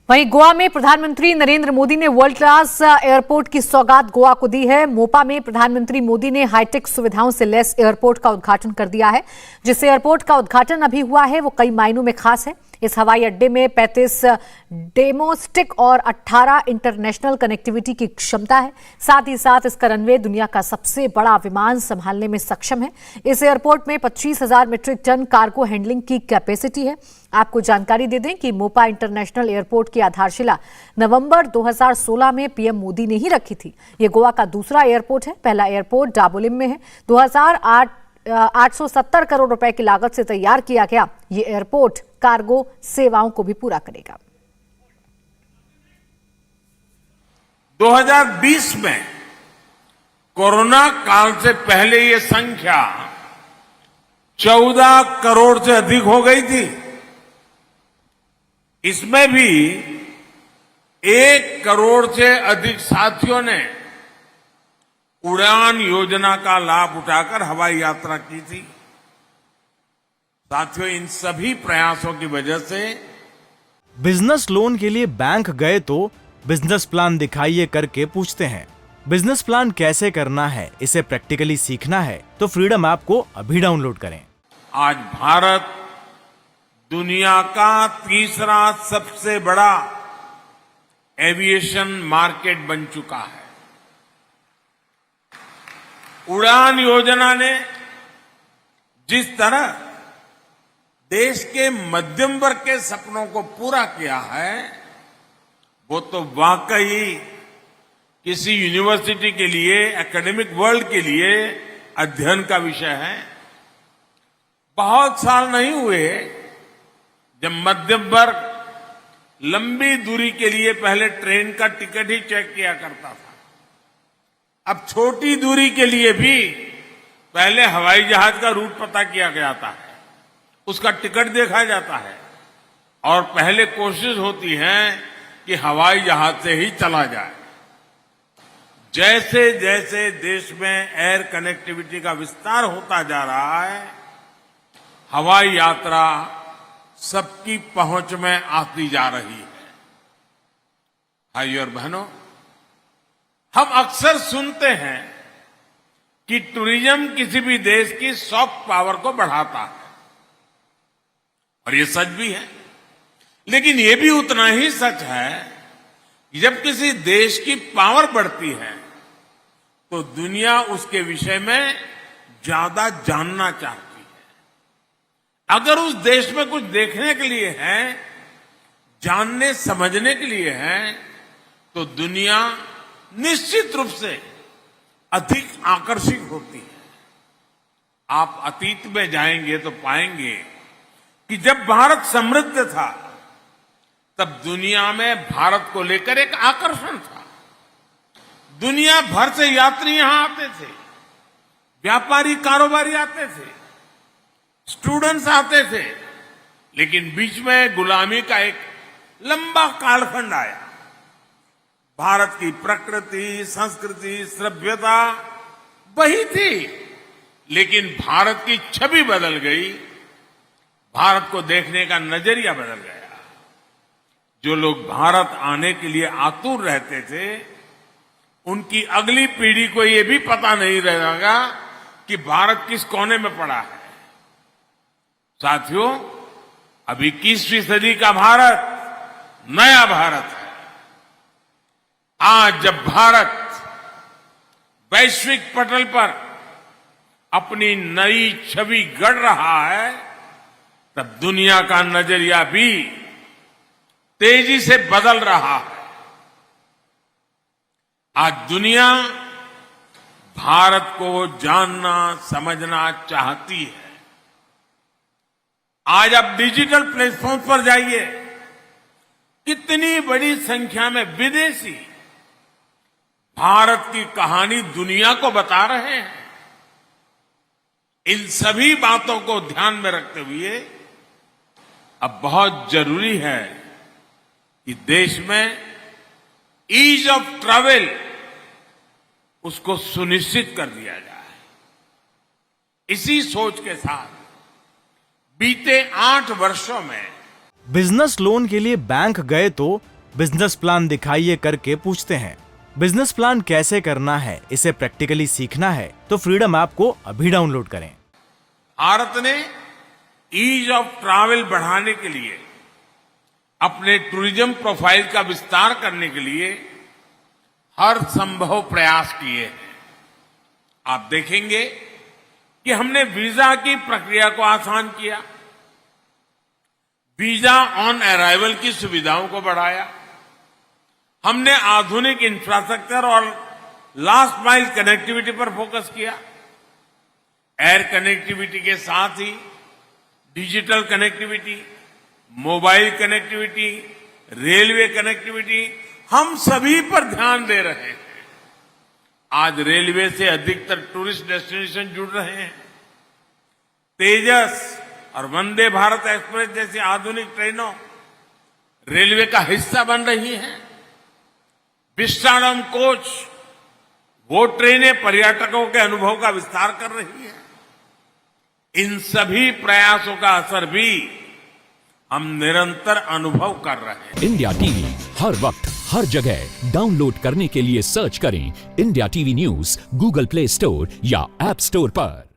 वहीं गोवा में प्रधानमंत्री नरेंद्र मोदी ने वर्ल्ड क्लास एयरपोर्ट की सौगात गोवा को दी है। मोपा में प्रधानमंत्री मोदी ने हाईटेक सुविधाओं से लैस एयरपोर्ट का उद्घाटन कर दिया है। जिस एयरपोर्ट का उद्घाटन अभी हुआ है वो कई मायनों में खास है। इस हवाई अड्डे में 35 डोमेस्टिक और 18 इंटरनेशनल कनेक्टिविटी की क्षमता है। साथ ही साथ इसका रनवे दुनिया का सबसे बड़ा विमान संभालने में सक्षम है। इस एयरपोर्ट में 25,000 मीट्रिक टन कार्गो हैंडलिंग की कैपेसिटी है। आपको जानकारी दे दें कि मोपा इंटरनेशनल एयरपोर्ट की आधारशिला नवंबर 2016 में पीएम मोदी ने ही रखी थी। ये गोवा का दूसरा एयरपोर्ट है। पहला एयरपोर्ट डाबोलिम में है। 870 करोड़ रुपए की लागत से तैयार किया गया ये एयरपोर्ट कार्गो सेवाओं को भी पूरा करेगा। 2020 में कोरोना काल से पहले ये संख्या 14 करोड़ से अधिक हो गई थी। इसमें भी 1 करोड़ से अधिक साथियों ने उड़ान योजना का लाभ उठाकर हवाई यात्रा की थी। साथियों, इन सभी प्रयासों की वजह से बिजनेस लोन के लिए बैंक गए तो बिजनेस प्लान दिखाइए करके पूछते हैं। बिजनेस प्लान कैसे करना है, इसे प्रैक्टिकली सीखना है तो फ्रीडम ऐप को अभी डाउनलोड करें। आज भारत दुनिया का तीसरा सबसे बड़ा एविएशन मार्केट बन चुका है। उड़ान योजना ने जिस तरह देश के मध्यम वर्ग के सपनों को पूरा किया है, वो तो वाकई किसी यूनिवर्सिटी के लिए, एकेडमिक वर्ल्ड के लिए अध्ययन का विषय है। बहुत साल नहीं हुए जब मध्यम वर्ग लंबी दूरी के लिए पहले ट्रेन का टिकट ही चेक किया करता था। अब छोटी दूरी के लिए भी पहले हवाई जहाज का रूट पता किया जाता है, उसका टिकट देखा जाता है और पहले कोशिश होती है कि हवाई जहाज से ही चला जाए। जैसे जैसे देश में एयर कनेक्टिविटी का विस्तार होता जा रहा है, हवाई यात्रा सबकी पहुंच में आती जा रही है। भाइयों और बहनों, हम अक्सर सुनते हैं कि टूरिज्म किसी भी देश की सॉफ्ट पावर को बढ़ाता है, और ये सच भी है। लेकिन ये भी उतना ही सच है कि जब किसी देश की पावर बढ़ती है तो दुनिया उसके विषय में ज्यादा जानना चाहती है। अगर उस देश में कुछ देखने के लिए है, जानने समझने के लिए है, तो दुनिया निश्चित रूप से अधिक आकर्षित होती है। आप अतीत में जाएंगे तो पाएंगे कि जब भारत समृद्ध था तब दुनिया में भारत को लेकर एक आकर्षण था। दुनिया भर से यात्री यहां आते थे, व्यापारी कारोबारी आते थे, स्टूडेंट्स आते थे। लेकिन बीच में गुलामी का एक लंबा कालखंड आया। भारत की प्रकृति, संस्कृति, सभ्यता वही थी, लेकिन भारत की छवि बदल गई। भारत को देखने का नजरिया बदल गया। जो लोग भारत आने के लिए आतुर रहते थे, उनकी अगली पीढ़ी को यह भी पता नहीं रहेगा कि भारत किस कोने में पड़ा है। साथियों, अब 21वीं सदी का भारत नया भारत है। आज जब भारत वैश्विक पटल पर अपनी नई छवि गढ़ रहा है, तब दुनिया का नजरिया भी तेजी से बदल रहा है। आज दुनिया भारत को जानना समझना चाहती है। आज आप डिजिटल प्लेटफॉर्म पर जाइए, कितनी बड़ी संख्या में विदेशी भारत की कहानी दुनिया को बता रहे हैं। इन सभी बातों को ध्यान में रखते हुए अब बहुत जरूरी है कि देश में ईज ऑफ ट्रैवल उसको सुनिश्चित कर दिया जाए। इसी सोच के साथ बीते 8 वर्षों में बिजनेस लोन के लिए बैंक गए तो बिजनेस प्लान दिखाइए करके पूछते हैं। बिजनेस प्लान कैसे करना है, इसे प्रैक्टिकली सीखना है तो फ्रीडम ऐप को अभी डाउनलोड करें। भारत ने ईज ऑफ ट्रैवल बढ़ाने के लिए, अपने टूरिज्म प्रोफाइल का विस्तार करने के लिए हर संभव प्रयास किए हैं। आप देखेंगे कि हमने वीजा की प्रक्रिया को आसान किया, वीजा ऑन अराइवल की सुविधाओं को बढ़ाया, हमने आधुनिक इंफ्रास्ट्रक्चर और लास्ट माइल कनेक्टिविटी पर फोकस किया। एयर कनेक्टिविटी के साथ ही digital connectivity, mobile connectivity, railway connectivity, हम सभी पर ध्यान दे रहे हैं। आज रेलवे से अधिकतर टूरिस्ट डेस्टिनेशन जुड़ रहे हैं। तेजस और वंदे भारत एक्सप्रेस जैसी आधुनिक ट्रेनों रेलवे का हिस्सा बन रही हैं। विस्टाडोम कोच, वो ट्रेनें पर्यटकों के अनुभव का विस्तार कर रही है। इन सभी प्रयासों का असर भी हम निरंतर अनुभव कर रहे हैं। इंडिया टीवी हर वक्त हर जगह डाउनलोड करने के लिए सर्च करें India TV news Google play store या ऐप स्टोर पर।